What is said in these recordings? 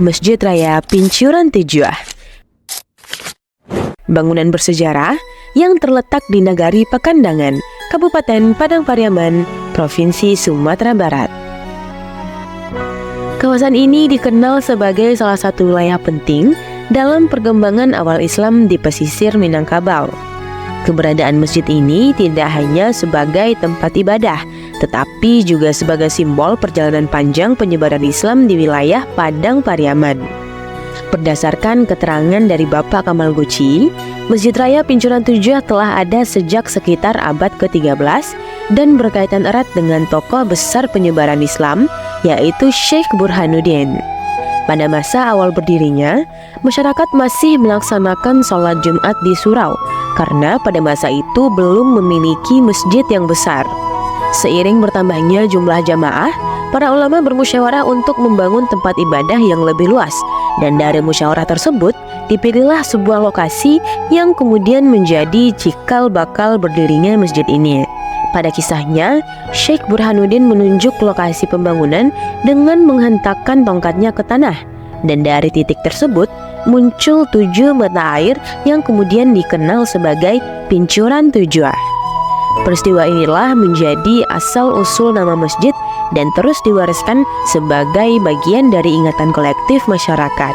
Masjid Raya Pincurang Tujuh. Bangunan bersejarah yang terletak di Nagari Pakandangan, Kabupaten Padang Pariaman, Provinsi Sumatera Barat. Kawasan ini dikenal sebagai salah satu wilayah penting dalam perkembangan awal Islam di pesisir Minangkabau. Keberadaan masjid ini tidak hanya sebagai tempat ibadah, tetapi juga sebagai simbol perjalanan panjang penyebaran Islam di wilayah Padang Pariaman. Berdasarkan keterangan dari Bapak Kamal Guci, Masjid Raya Pincurang Tujuh telah ada sejak sekitar abad ke-13 dan berkaitan erat dengan tokoh besar penyebaran Islam, yaitu Syekh Burhanuddin. Pada masa awal berdirinya, masyarakat masih melaksanakan sholat Jumat di surau karena pada masa itu belum memiliki masjid yang besar. Seiring bertambahnya jumlah jamaah, para ulama bermusyawarah untuk membangun tempat ibadah yang lebih luas, dan dari musyawarah tersebut dipilihlah sebuah lokasi yang kemudian menjadi cikal bakal berdirinya masjid ini. Pada kisahnya, Syekh Burhanuddin menunjuk lokasi pembangunan dengan menghentakkan tongkatnya ke tanah, dan dari titik tersebut muncul 7 mata air yang kemudian dikenal sebagai Pincurang Tujuh. Peristiwa inilah menjadi asal-usul nama masjid dan terus diwariskan sebagai bagian dari ingatan kolektif masyarakat.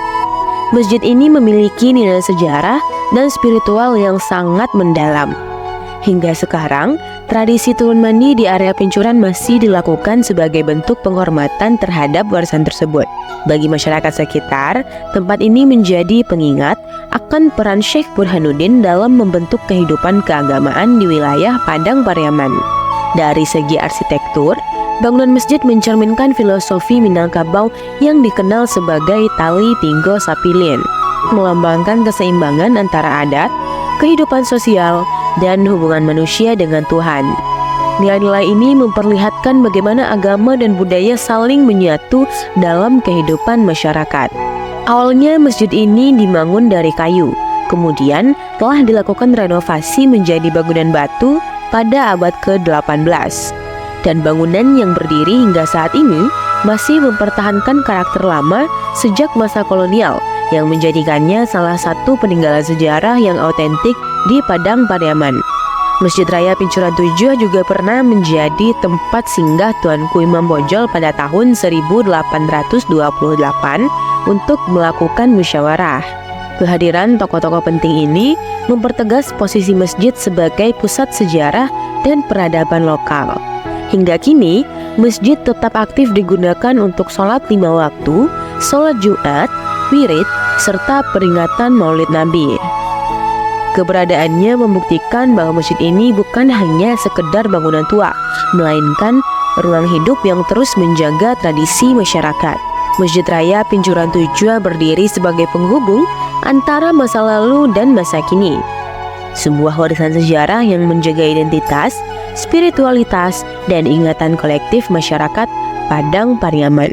Masjid ini memiliki nilai sejarah dan spiritual yang sangat mendalam. Hingga sekarang, tradisi turun mandi di area Pincurang masih dilakukan sebagai bentuk penghormatan terhadap warisan tersebut. Bagi masyarakat sekitar, tempat ini menjadi pengingat akan peran Syekh Burhanuddin dalam membentuk kehidupan keagamaan di wilayah Padang Pariaman. Dari segi arsitektur, bangunan masjid mencerminkan filosofi Minangkabau yang dikenal sebagai Tali Tinggo Sapilin, melambangkan keseimbangan antara adat, kehidupan sosial, dan hubungan manusia dengan Tuhan. Nilai-nilai ini memperlihatkan bagaimana agama dan budaya saling menyatu dalam kehidupan masyarakat. Awalnya masjid ini dibangun dari kayu, kemudian telah dilakukan renovasi menjadi bangunan batu pada abad ke-18. Dan bangunan yang berdiri hingga saat ini masih mempertahankan karakter lama sejak masa kolonial, yang menjadikannya salah satu peninggalan sejarah yang autentik di Padang Pariaman. Masjid Raya Pincurang Tujuh juga pernah menjadi tempat singgah Tuanku Imam Bonjol pada tahun 1828 untuk melakukan musyawarah. Kehadiran tokoh-tokoh penting ini mempertegas posisi masjid sebagai pusat sejarah dan peradaban lokal. Hingga kini, masjid tetap aktif digunakan untuk sholat 5 waktu, sholat Jumat, wirid, serta peringatan Maulid Nabi. Keberadaannya membuktikan bahwa masjid ini bukan hanya sekedar bangunan tua, melainkan ruang hidup yang terus menjaga tradisi masyarakat. Masjid Raya Pincurang Tujuh berdiri sebagai penghubung antara masa lalu dan masa kini. Sebuah warisan sejarah yang menjaga identitas, spiritualitas, dan ingatan kolektif masyarakat Padang Pariaman.